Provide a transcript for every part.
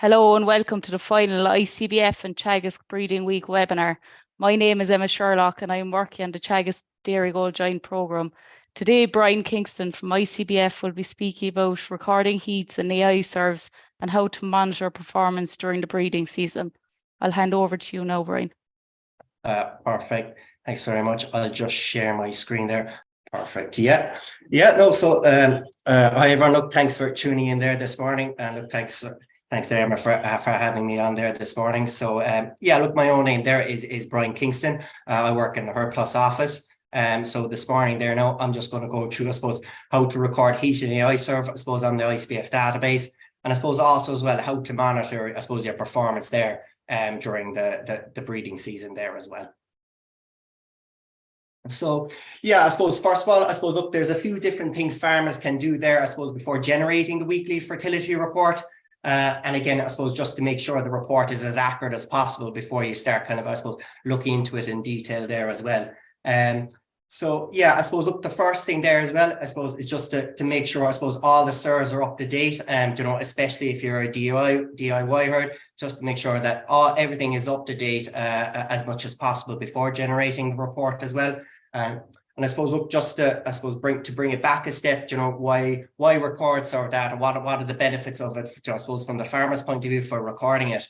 Hello and welcome to the final ICBF and Teagasc Breeding Week webinar. My name is Sherlock and I am working on the Teagasc Dairy Gold Joint programme. Today, Bryan Kingston from ICBF will be speaking about recording heats and AI serves and how to monitor performance during the breeding season. I'll hand over to you now, Bryan. Perfect. Thanks very much. I'll just share my screen there. Perfect. Hi everyone. Look, thanks for tuning in there this morning, and look, thanks there, Emma, for having me on there this morning. So look, my own name there is Bryan Kingston. I work in the Herd Plus office. So this morning there now, I'm just going to go through, I suppose, how to record heat in the iServe, I suppose, on the ICBF database, and I suppose also as well how to monitor, I suppose, your performance there during the breeding season there as well. So I suppose first of all, look, there's a few different things farmers can do there, I suppose, before generating the weekly fertility report. And again, I suppose just to make sure the report is as accurate as possible before you start kind of, I suppose, looking into it in detail there as well. I suppose, look, the first thing there as well, I suppose, is just to make sure, I suppose, all the SIRs are up to date, especially if you're a DIY herd, just to make sure that everything is up to date as much as possible before generating the report as well. And I suppose, look, just to, I suppose, bring it back a step, why record SIR data? What are the benefits of it, I suppose, from the farmer's point of view for recording it?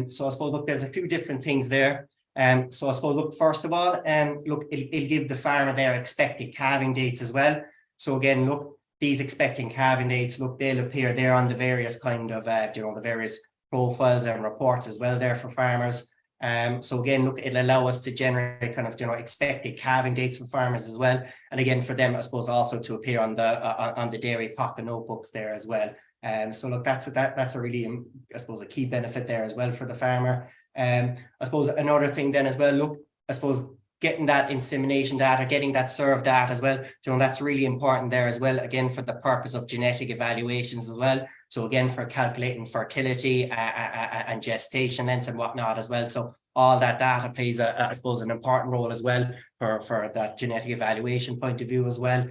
So I suppose, look, there's a few different things there. So I suppose, look, first of all, look, it'll give the farmer their expected calving dates as well. So again, look, these expecting calving dates, look, they'll appear there on the various kind of, the various profiles and reports as well there for farmers. So again, look, it'll allow us to generate kind of, expected calving dates for farmers as well. And again, for them, I suppose, also to appear on the dairy pocket notebooks there as well. So look, that's a really, I suppose, a key benefit there as well for the farmer. I suppose another thing then as well, look, I suppose getting that insemination data, getting that SIRV data as well, that's really important there as well, again, for the purpose of genetic evaluations as well. So again, for calculating fertility and gestation lengths and whatnot as well. So all that data plays, I suppose, an important role as well for that genetic evaluation point of view as well.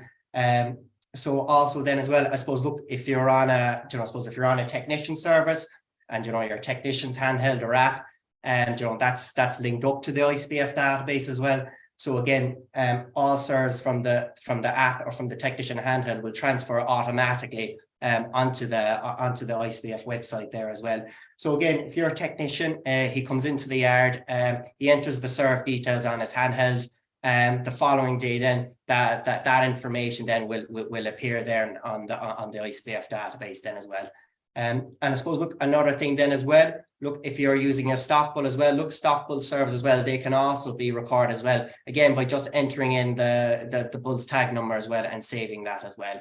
So also then as well, I suppose, look, if you're on a, if you're on a technician service and, your technician's handheld or app, and that's linked up to the ICBF database as well. So again, all SIRs from the app or from the technician handheld will transfer automatically onto the ICBF website there as well. So again, if you're a technician, he comes into the yard, he enters the SIRV details on his handheld. The following day, then that information then will appear there on the ICBF database then as well. And I suppose, look, another thing then as well, look, if you're using a stock bull as well, look, stock bull serves as well, they can also be recorded as well, again, by just entering in the bull's tag number as well and saving that as well.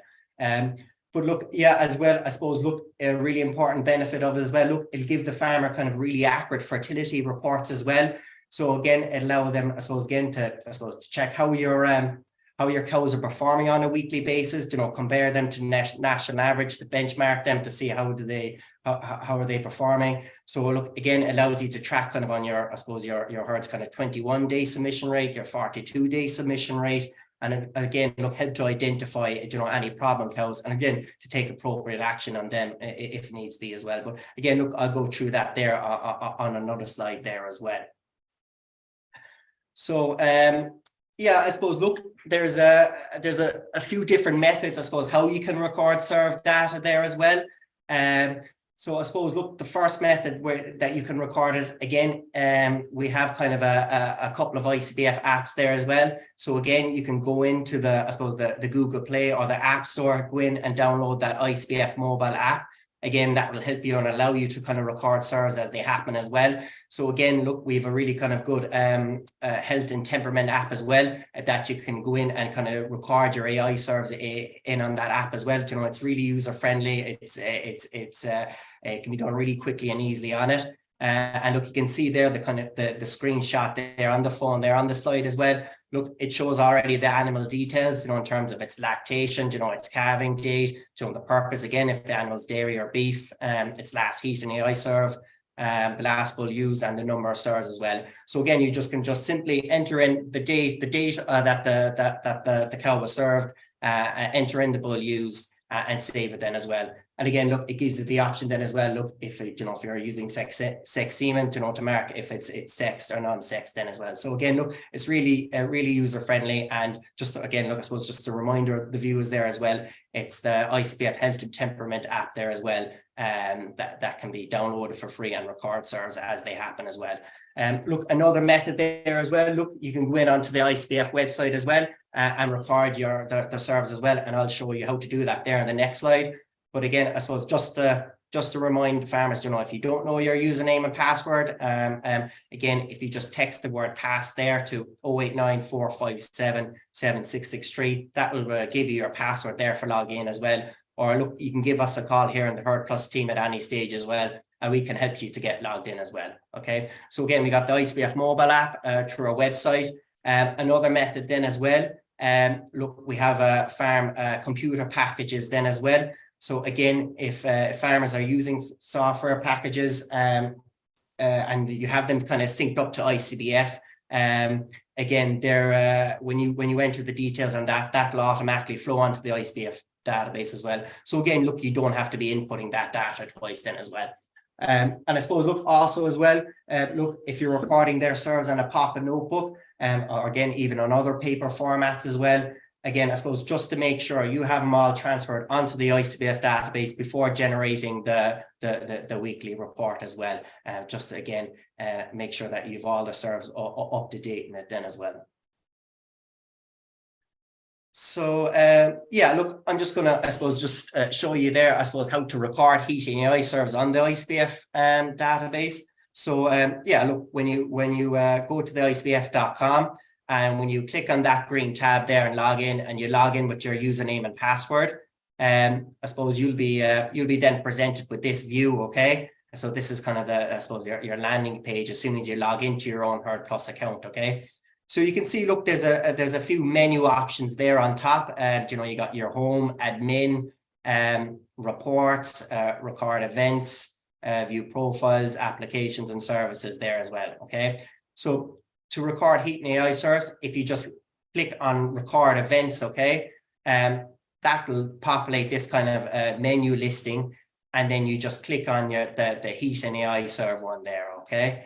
But look, as well, I suppose, look, a really important benefit of it as well, look, it'll give the farmer kind of really accurate fertility reports as well. So again, it allow them, I suppose, again, to check how your cows are performing on a weekly basis, compare them to national average, to benchmark them to see how are they performing. So look, again, it allows you to track kind of on your, I suppose, your herd's kind of 21-day submission rate, your 42-day submission rate, and again, look, help to identify, any problem cows, and again, to take appropriate action on them if needs be as well. But again, look, I'll go through that there on another slide there as well. So, I suppose, look, there's a few different methods, I suppose, how you can record SIRV data there as well. So I suppose, look, the first method that you can record it, again, we have kind of a couple of ICBF apps there as well. So again, you can go into the Google Play or the App Store, go in and download that ICBF mobile app. Again, that will help you and allow you to kind of record SIRs as they happen as well. So again, look, we have a really kind of good health and temperament app as well that you can go in and kind of record your AI SIRs in on that app as well. It's really user friendly. It can be done really quickly and easily on it. And look, you can see there the kind of the screenshot there on the phone there on the slide as well. Look, it shows already the animal details, in terms of its lactation, its calving date, the purpose, again, if the animal's dairy or beef, its last heat in the iServe, the last bull used, and the number of SIRs as well. So again, you can simply enter in the date that the cow was served, enter in the bull used, and save it then as well. And again, look, it gives you the option then as well. Look, if it, if you're using sex semen, to mark if it's sexed or non-sexed then as well. So again, look, it's really really user friendly. And just again, look, I suppose just a reminder of the viewers there as well. It's the ICBF Health and Temperament app there as well. That can be downloaded for free and record serves as they happen as well. Look, another method there as well. Look, you can go in onto the ICBF website as well and record the serves as well. And I'll show you how to do that there in the next slide. But again, I suppose just to remind farmers, if you don't know your username and password, again, if you just text the word pass there to 089 457 7663, that will give you your password there for login as well. Or look, you can give us a call here in the Herd Plus team at any stage as well, and we can help you to get logged in as well. Okay, so again, we got the ICBF mobile app through our website. Another method then as well. Look, we have farm computer packages then as well. So again, if farmers are using software packages and you have them kind of synced up to ICBF, again, they're when you enter the details on that will automatically flow onto the ICBF database as well. So again, look, you don't have to be inputting that data twice then as well. And I suppose, look, also as well, look, if you're recording their serves on a pocket notebook, or again, even on other paper formats as well, again, I suppose just to make sure you have them all transferred onto the ICBF database before generating the weekly report as well. Just to, again, make sure that you've all the serves up to date in it then as well. So yeah, look, I'm just gonna, I suppose, just show you there, I suppose, how to record heat and AI serves on the ICBF database. So yeah, look, when you go to the ICBF.com, and when you click on that green tab there and log in, and you log in with your username and password, I suppose you'll be then presented with this view. Okay, so this is kind of the, I suppose, your landing page as soon as you log into your own Herd Plus account. Okay, so you can see, look, there's a few menu options there on top. You got your home, admin, reports, record events, view profiles, applications, and services there as well. Okay, so to record heat and AI serves, if you just click on record events, okay, that will populate this kind of menu listing, and then you just click on the heat and AI serve one there. Okay,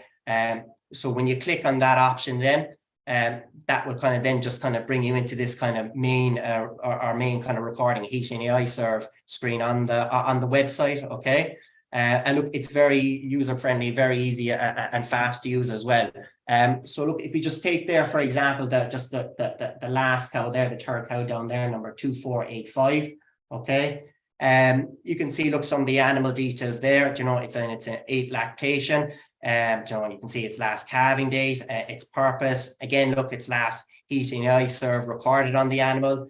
so when you click on that option, then that will kind of then just kind of bring you into this kind of main our main kind of recording heat and AI serve screen on the website. Okay, and look, it's very user friendly, very easy and fast to use as well. So look, if you just take there, for example, the last cow there, the third cow down there, number 2485. Okay, you can see, look, some of the animal details there. It's an 8 lactation. You can see its last calving date, its purpose. Again, look, its last heat and AI serve recorded on the animal.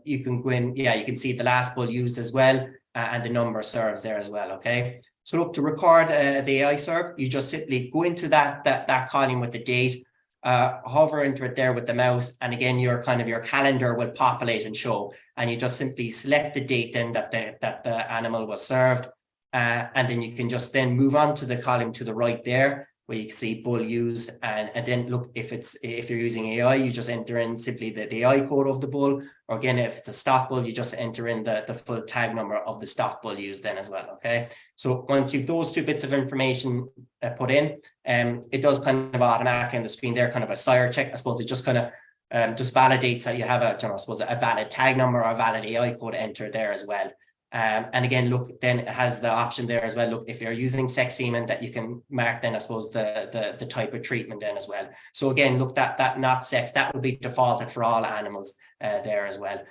You can go in, yeah, you can see the last bull used as well, and the number of serves there as well. Okay, so look, to record the AI serve, you just simply go into that column with the date, hover into it there with the mouse, and again, your calendar will populate and show, and you just simply select the date then that the animal was served, and then you can just then move on to the column to the right there, where you can see bull used, and then look, if you're using AI, you just enter in simply the AI code of the bull, or again, if it's a stock bull, you just enter in the full tag number of the stock bull used then as well. Okay, so once you've those two bits of information put in, it does kind of automatically on the screen there, kind of a sire check. I suppose it just kind of just validates that you have a valid tag number or a valid AI code entered there as well. And again, look, then it has the option there as well. Look, if you're using sex semen, that you can mark then, I suppose, the type of treatment then as well. So again, look, that not sex, that will be defaulted for all animals there as well.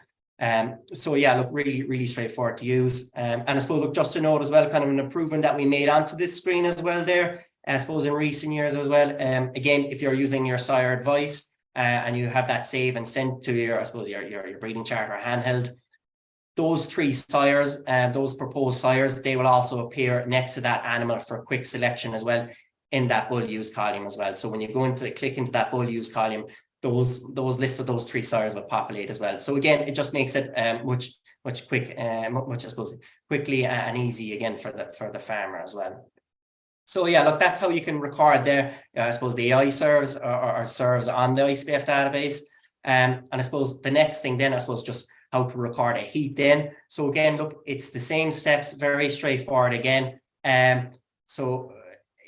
So yeah, look, really, really straightforward to use. And I suppose, look, just to note as well, kind of an improvement that we made onto this screen as well there, I suppose, in recent years as well. Again, if you're using your sire advice and you have that save and sent to your, I suppose, your breeding chart or handheld, those 3 sires, those proposed sires, they will also appear next to that animal for quick selection as well in that bull use column as well. So when you go into click into that bull use column, those lists of those 3 sires will populate as well. So again, it just makes it much quick, I suppose, quickly and easy again for the farmer as well. So yeah, look, that's how you can record there, I suppose, the AI serves or serves on the ICBF database. And I suppose the next thing then, I suppose, just how to record a heat then. So again, look, it's the same steps, very straightforward again. So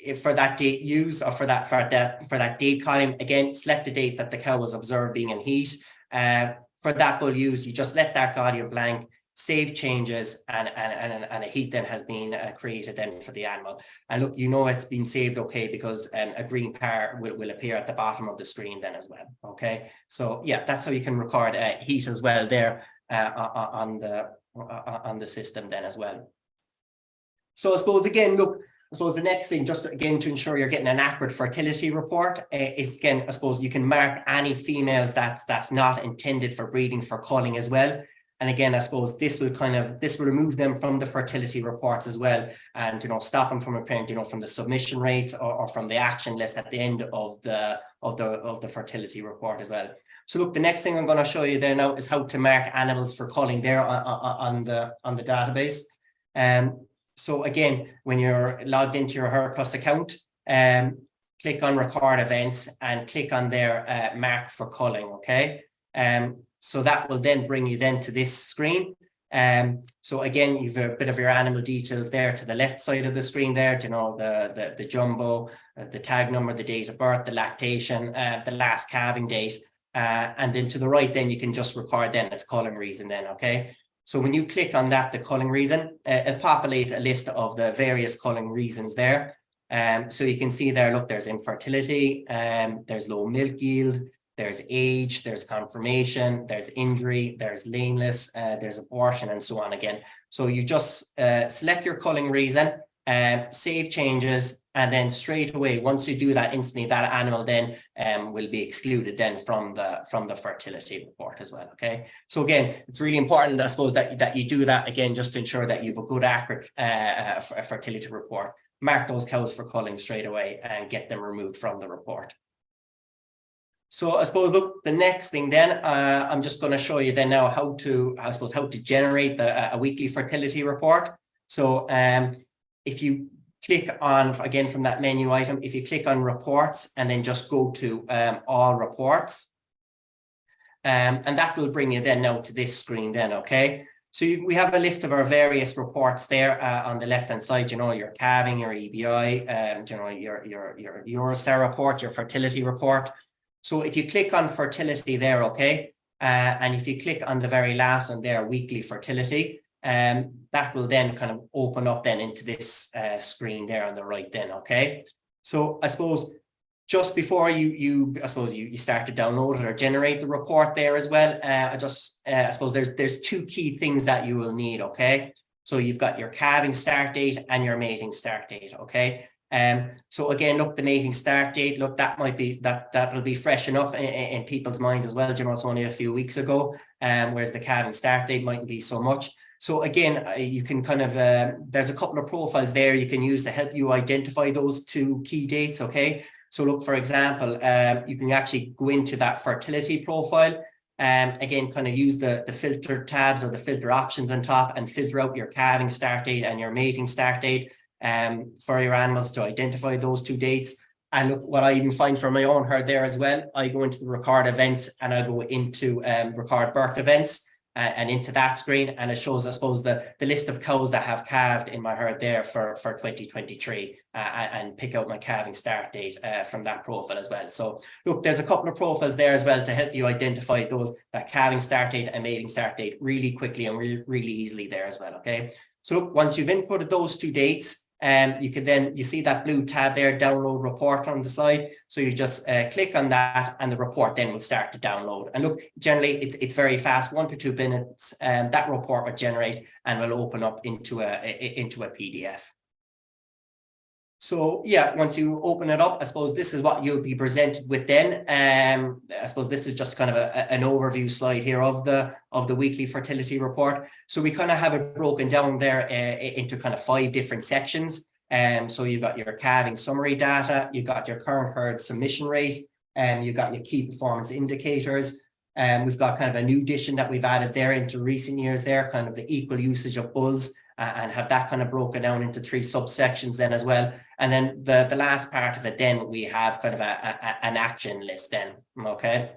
if for that date used, or for that date column, again, select the date that the cow was observed being in heat. For that bull used, you just let that column blank, save changes, and a heat then has been created then for the animal. And look, you know it's been saved, okay, because a green bar will appear at the bottom of the screen then as well. Okay, so yeah, that's how you can record heat as well there on the system then as well. So I suppose again, look, I suppose the next thing, just again to ensure you're getting an accurate fertility report, is again, I suppose you can mark any females that's not intended for breeding for culling as well. And again, I suppose this will remove them from the fertility reports as well, and stop them from appearing, from the submission rates or from the action list at the end of the fertility report as well. So look, the next thing I'm going to show you there now is how to mark animals for culling there on the database. So again, when you're logged into your HerdPlus account, click on record events and click on their mark for culling, okay? So that will then bring you then to this screen. So again, you've a bit of your animal details there to the left side of the screen there, the jumbo, the tag number, the date of birth, the lactation, the last calving date. And then to the right, then you can just record then its culling reason then, okay? So when you click on that, the culling reason, it'll populate a list of the various culling reasons there. So you can see there, look, there's infertility, there's low milk yield, there's age, there's confirmation, there's injury, there's lameness, there's abortion, and so on again. So you just select your culling reason, save changes, and then straight away, once you do that, instantly that animal then will be excluded then from the fertility report as well. Okay, so again, it's really important, I suppose, that you do that again, just to ensure that you have a good, accurate fertility report. Mark those cows for culling straight away and get them removed from the report. So I suppose, look, the next thing then, I'm just going to show you then now how to generate a weekly fertility report. So if you click on, again, from that menu item, if you click on reports and then just go to all reports, and that will bring you then now to this screen then, okay? So we have a list of our various reports there on the left-hand side, your calving, your EBI, your Eurostar report, your fertility report. So if you click on fertility there, okay, and if you click on the very last one there, weekly fertility, that will then kind of open up then into this screen there on the right then, okay? So I suppose just before you start to download it or generate the report there as well, I suppose there's two key things that you will need, okay? So you've got your calving start date and your mating start date, okay? So again, look, the mating start date, look, that'll be fresh enough in people's minds as well. It's only a few weeks ago, whereas the calving start date mightn't be so much. So again, you can kind of, there's a couple of profiles there you can use to help you identify those two key dates, okay? So look, for example, you can actually go into that fertility profile, again, kind of use the filter tabs or the filter options on top and filter out your calving start date and your mating start date for your animals to identify those two dates. And look, what I even find for my own herd there as well, I go into the record events and I go into record birth events and into that screen, and it shows, I suppose, the list of cows that have calved in my herd there for 2023 and pick out my calving start date from that profile as well. So look, there's a couple of profiles there as well to help you identify that calving start date and mating start date really quickly and really easily there as well, okay? So look, once you've inputted those two dates, you see that blue tab there, download report on the slide. So you just click on that and the report then will start to download. And look, generally it's very fast, 1 to 2 minutes. That report will generate and will open up into a PDF. So yeah, once you open it up, I suppose this is what you'll be presented with then. I suppose this is just kind of an overview slide here of the weekly fertility report. So we kind of have it broken down there into kind of 5 different sections. So you've got your calving summary data, you've got your current herd submission rate, and you've got your key performance indicators. We've got kind of a new addition that we've added there into recent years there, kind of the equal usage of bulls, and have that kind of broken down into 3 subsections then as well. And then the last part of it, then we have kind of an action list then, okay?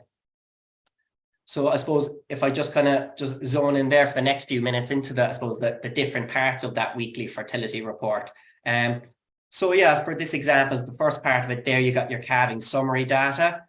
So I suppose if I just kind of just zone in there for the next few minutes into the, I suppose, the different parts of that weekly fertility report. So yeah, for this example, the first part of it there, you got your calving summary data.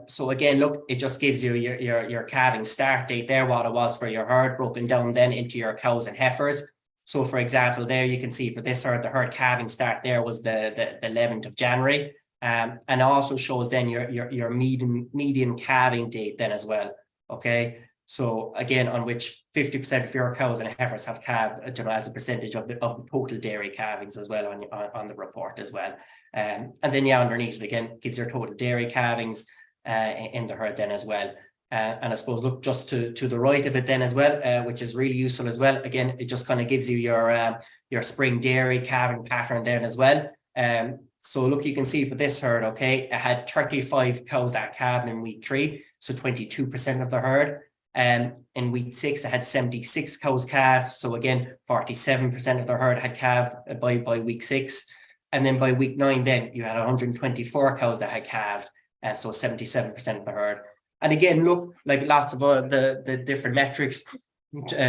So again, look, it just gives you your calving start date there, what it was for your herd, broken down then into your cows and heifers. So for example, there you can see for this herd, the herd calving start there was the 11th of January. And it also shows then your median calving date then as well. Okay. So again, on which 50% of your cows and heifers have calved, as a percentage of the total dairy calvings as well on the report as well. And then yeah, underneath it again gives your total dairy calvings in the herd then as well. And I suppose look just to the right of it then as well, which is really useful as well. Again, it just kind of gives you your spring dairy calving pattern then as well. So look, you can see for this herd, okay, it had 35 cows that calved in week 3, so 22% of the herd. In week 6, it had 76 cows calved. So again, 47% of the herd had calved by week 6. And then by week 9, then you had 124 cows that had calved, and so 77% of the herd. And again, look, like lots of the different metrics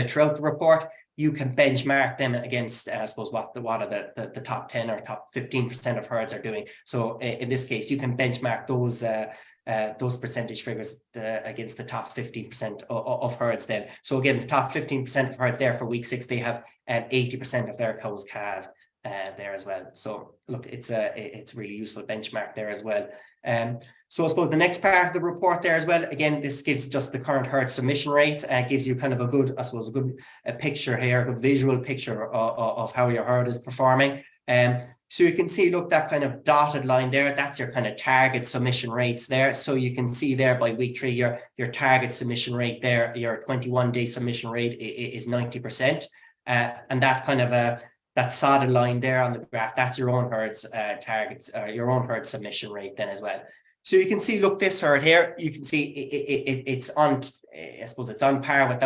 throughout the report, you can benchmark them against, I suppose, what are the top 10 or top 15% of herds are doing. So in this case, you can benchmark those percentage figures against the top 15% of herds then. So again, the top 15% of herds there for week 6, they have 80% of their cows calved there as well. So look, it's really useful benchmark there as well. So I suppose the next part of the report there as well, again, this gives just the current herd submission rates, gives you kind of a good, I suppose, a picture here, a visual picture of how your herd is performing. So you can see, look, that kind of dotted line there, that's your kind of target submission rates there. So you can see there by week 3, your target submission rate there, your 21-day submission rate is 90%. And that kind of that solid line there on the graph, that's your own herd's targets, your own herd submission rate then as well. So you can see, look, this herd here, you can see it's on, I suppose it's on par with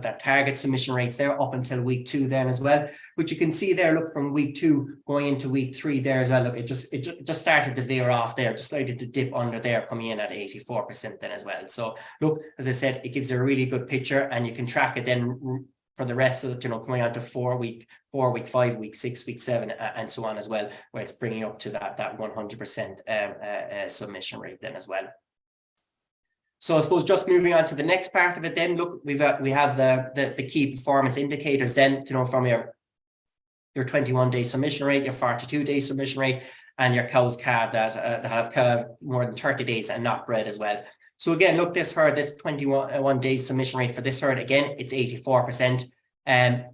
that target submission rates there up until week 2 then as well. But you can see there, look, from week 2 going into week 3 there as well, look, it just started to veer off there, just started to dip under there, coming in at 84% then as well. So look, as I said, it gives you a really good picture, and you can track it then for the rest of it, coming on to 4, week 5, week 6, week 7, and so on as well, where it's bringing up to that 100% submission rate then as well. So I suppose just moving on to the next part of it then, look, we have the key performance indicators then, from your 21-day submission rate, your 42-day submission rate, and your cows calved that have calved more than 30 days and not bred as well. So again, look, this herd, this 21-day submission rate for this herd, again, it's 84%.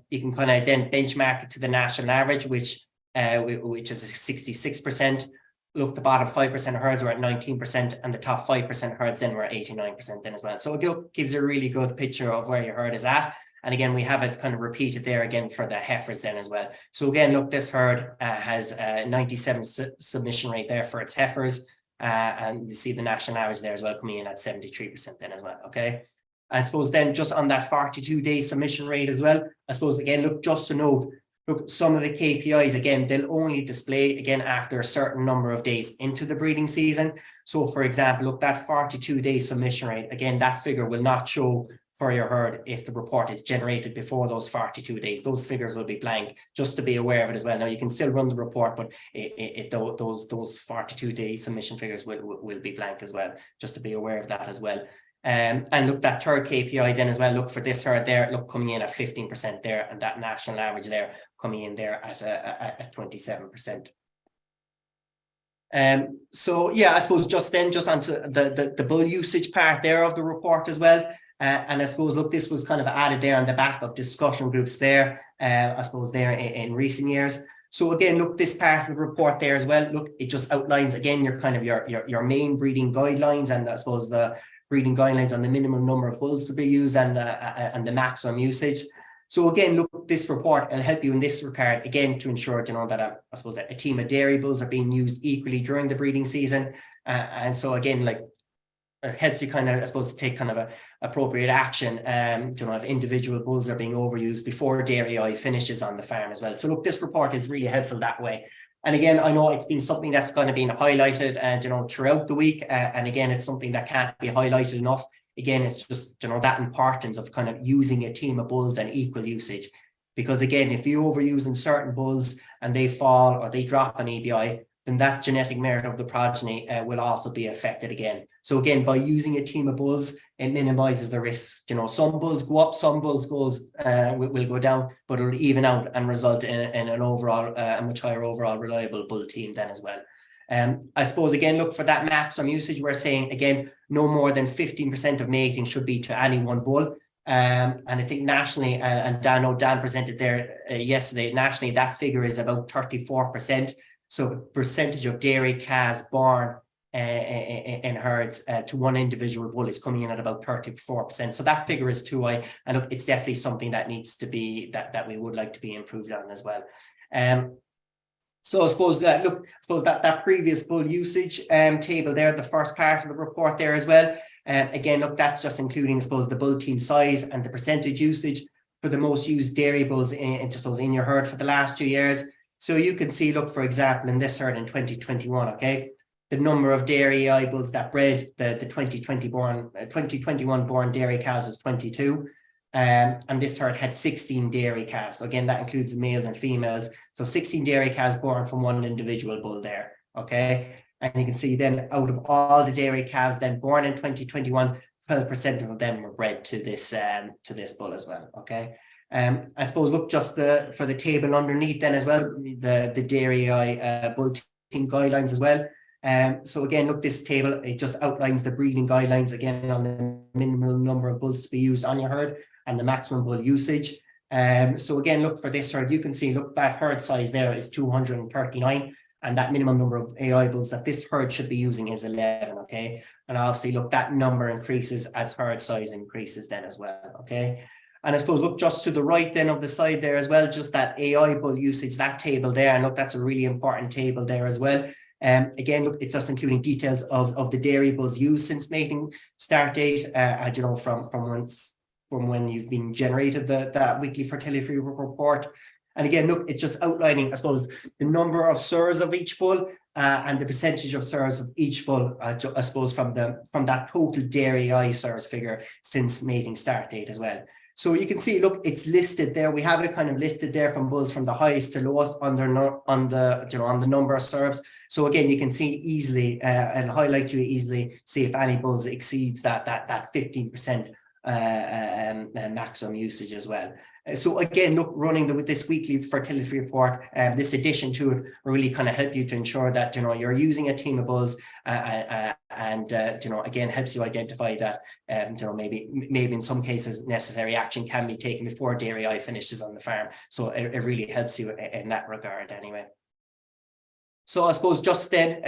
You can kind of then benchmark it to the national average, which is 66%. Look, the bottom 5% of herds were at 19%, and the top 5% of herds then were 89% then as well. So it gives a really good picture of where your herd is at. And again, we have it kind of repeated there again for the heifers then as well. So again, look, this herd has a 97 submission rate there for its heifers. And you see the national average there as well, coming in at 73% then as well, okay? I suppose then just on that 42-day submission rate as well, I suppose, again, look, just to note, look, some of the KPIs, again, they'll only display, again, after a certain number of days into the breeding season. So, for example, look, that 42-day submission rate, again, that figure will not show for your herd if the report is generated before those 42 days. Those figures will be blank, just to be aware of it as well. Now, you can still run the report, but those 42-day submission figures will be blank as well, just to be aware of that as well. And look, that third KPI then as well, look, for this herd there, look, coming in at 15% there, and that national average there coming in there at 27%. So yeah, I suppose just onto the bull usage part there of the report as well. And I suppose, look, this was kind of added there on the back of discussion groups there, I suppose, there in recent years. So again, look, this part of the report there as well, look, it just outlines, again, your kind of your main breeding guidelines, and I suppose the breeding guidelines on the minimum number of bulls to be used and the maximum usage. So again, look, this report will help you in this regard, again, to ensure, that I suppose a team of dairy bulls are being used equally during the breeding season. And so again, like, it helps you kind of, I suppose, to take kind of a appropriate action, if individual bulls are being overused before dairy eye finishes on the farm as well. So look, this report is really helpful that way. And again, I know it's been something that's kind of been highlighted, throughout the week. And again, it's something that can't be highlighted enough again, it's just, you know, that importance of kind of using a team of bulls and equal usage. Because again, if you overuse in certain bulls and they fall or they drop an ABI, then that genetic merit of the progeny will also be affected again. So again, by using a team of bulls, it minimizes the risks. You know, some bulls go up, some bulls will go down, but it'll even out and result in an overall, a much higher overall reliable bull team then as well. I suppose, again, look for that maximum usage. We're saying, again, no more than 15% of mating should be to any one bull. And I think nationally, and Dan presented there yesterday, nationally, that figure is about 34%. So percentage of dairy calves born in herds to one individual bull is coming in at about 34%. So that figure is too high. And look, it's definitely something that needs to be, that we would like to be improved on as well. So I suppose that, look, that previous bull usage table there, the first part of the report there as well. Again, look, that's just including, I suppose, the bull team size and the percentage usage for the most used dairy bulls in your herd for the last 2 years. So you can see, look, for example, in this herd in 2021, okay, the number of dairy AI bulls that bred the 2021 born dairy calves was 22. And this herd had 16 dairy calves. So again, that includes males and females. So 16 dairy calves born from one individual bull there, okay? And you can see then out of all the dairy calves then born in 2021, 12% of them were bred to this bull as well, okay? I suppose, look, just for the table underneath then as well, the dairy AI bull team guidelines as well. So again, look, this table, it just outlines the breeding guidelines again on the minimum number of bulls to be used on your herd and the maximum bull usage. So again, look, for this herd, you can see, look, that herd size there is 239, and that minimum number of AI bulls that this herd should be using is 11, okay? And obviously, look, that number increases as herd size increases then as well, okay? And I suppose, look, just to the right then of the slide there as well, just that AI bull usage, that table there, and look, that's a really important table there as well. Again, look, it's just including details of the dairy bulls used since mating start date, you know, from when you've been generated that weekly fertility report. And again, look, it's just outlining, I suppose, the number of sires of each bull and the percentage of sires of each bull, I suppose, from that total dairy AI sires figure since mating start date as well. So you can see, look, it's listed there. We have it kind of listed there from bulls from the highest to lowest on the number of sires. So again, you can see easily and highlight to you easily, see if any bulls exceeds that 15% maximum usage as well. So again, look, running this weekly fertility report, this addition to it will really kind of help you to ensure that, you know, you're using a team of bulls and you know, again, helps you identify that, you know, maybe in some cases necessary action can be taken before dairy AI finishes on the farm. So it really helps you in that regard anyway. So I suppose just then,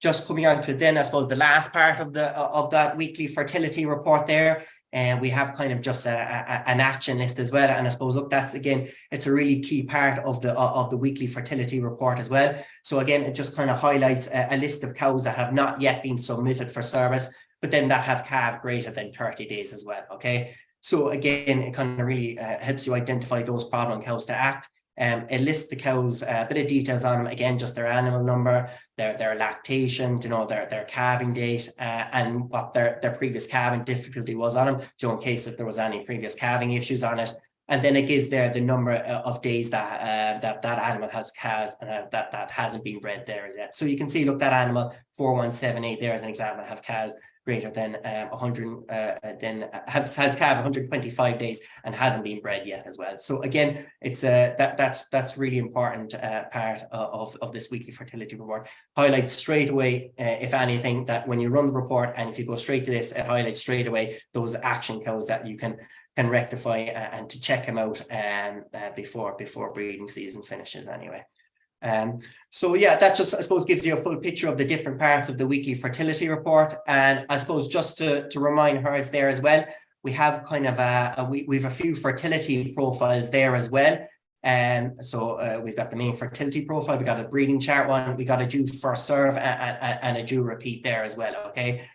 just coming on to then, I suppose the last part of that weekly fertility report there, and we have kind of just an action list as well. And I suppose, look, that's, again, it's a really key part of the weekly fertility report as well. So again, it just kind of highlights a list of cows that have not yet been submitted for service, but then that have calved greater than 30 days as well, okay? So again, it kind of really helps you identify those problem cows to act. It lists the cows, a bit of details on them, again, just their animal number, their lactation, you know, their calving date, and what their previous calving difficulty was on them, you know, in case if there was any previous calving issues on it. And then it gives there the number of days that that animal has calved that hasn't been bred there as yet. So you can see, look, that animal 4178 there as an example have calves greater than 100, then has calved 125 days and hasn't been bred yet as well. So again, it's that's really important part of this weekly fertility report. Highlights straight away, if anything, that when you run the report and if you go straight to this, it highlights straight away those action codes that you can rectify and to check them out before breeding season finishes anyway. So yeah, that just, I suppose, gives you a full picture of the different parts of the weekly fertility report. And I suppose just to remind herds there as well, we have kind of we've a few fertility profiles there as well. So we've got the main fertility profile, we got a breeding chart one, we got a due first serve and a due repeat there as well, okay?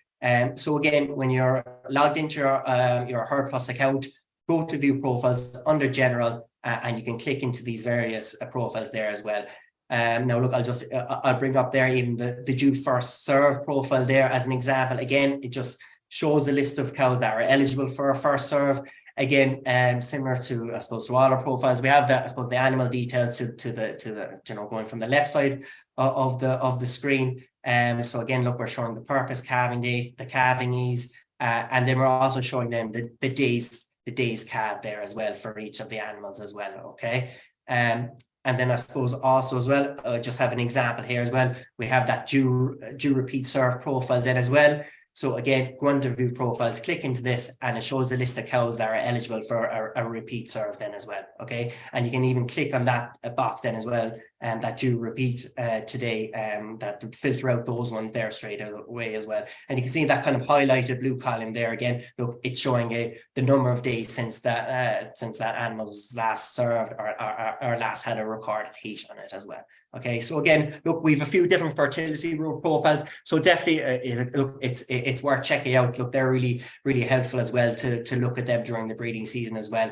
So again, when you're logged into your Herd Plus account, go to view profiles under general, and you can click into these various profiles there as well. Now look, I'll bring up there even the due first serve profile there as an example. Again, it just shows a list of cows that are eligible for a first serve. Again, similar to, I suppose, to all our profiles, we have the, I suppose, the animal details to the going from the left side of the screen. So again, look, we're showing the purpose, calving date, the calving ease, and then we're also showing them the days calved there as well for each of the animals as well. Okay. And then I suppose also as well, just have an example here as well. We have that due repeat serve profile then as well. So again, go under view profiles, click into this, and it shows the list of cows that are eligible for a repeat serve then as well. Okay, and you can even click on that box then as well, and that due repeat today, that to filter out those ones there straight away as well. And you can see that kind of highlighted blue column there again. Look, it's showing the number of days since that animal was last served or last had a recorded heat on it as well. Okay, so again, look, we have a few different fertility profiles, so definitely look, it's worth checking out. Look, they're really helpful as well to look at them during the breeding season as well,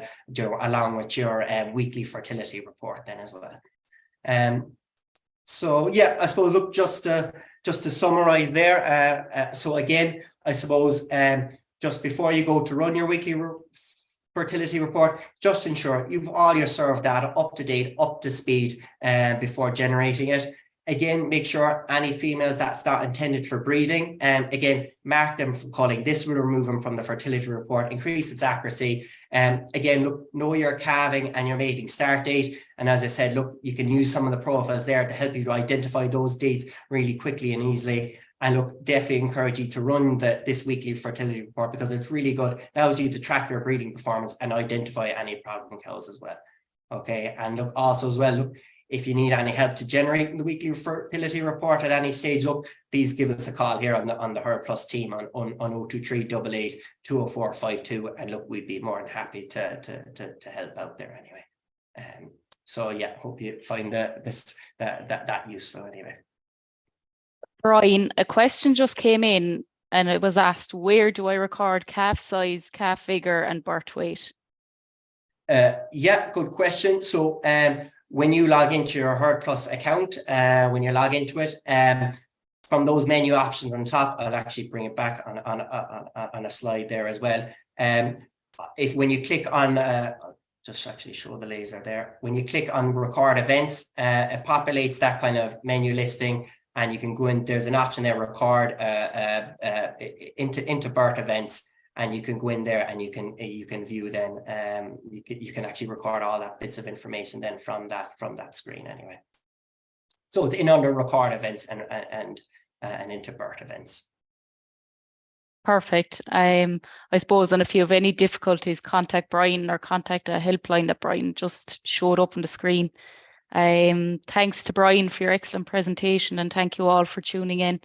along with your weekly fertility report then as well. So yeah, I suppose, look, just to summarize there. So again, I suppose just before you go to run your weekly fertility report, just ensure you've all your serve data up to date, up to speed before generating it. Again, make sure any females that's not intended for breeding, again, mark them for culling. This will remove them from the fertility report, increase its accuracy. Again, look, know your calving and your mating start date. And as I said, look, you can use some of the profiles there to help you to identify those dates really quickly and easily. And look, definitely encourage you to run this weekly fertility report, because it's really good. It allows you to track your breeding performance and identify any problem cows as well. Okay, and look, also as well, look, if you need any help to generate the weekly fertility report at any stage, look, please give us a call here on the Herd Plus team on 023 88 20452, and look, we'd be more than happy to help out there anyway. So yeah, hope you find that useful anyway. Bryan, a question just came in and it was asked, where do I record calf size, calf figure, and birth weight? Yeah, good question. So when you log into your Herd Plus account, when you log into it, from those menu options on top, I'll actually bring it back on a slide there as well. When you click on, just actually show the laser there. When you click on record events, it populates that kind of menu listing. And you can go in, there's an option there, record into birth events, and you can go in there and you can view then, you can actually record all that bits of information then from that screen anyway. So it's in under record events and into birth events. Perfect. I suppose, and if you have any difficulties, contact Bryan or contact a helpline that Bryan just showed up on the screen. Thanks to Bryan for your excellent presentation, and thank you all for tuning in.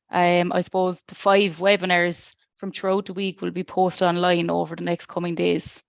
I suppose the 5 webinars from throughout the week will be posted online over the next coming days.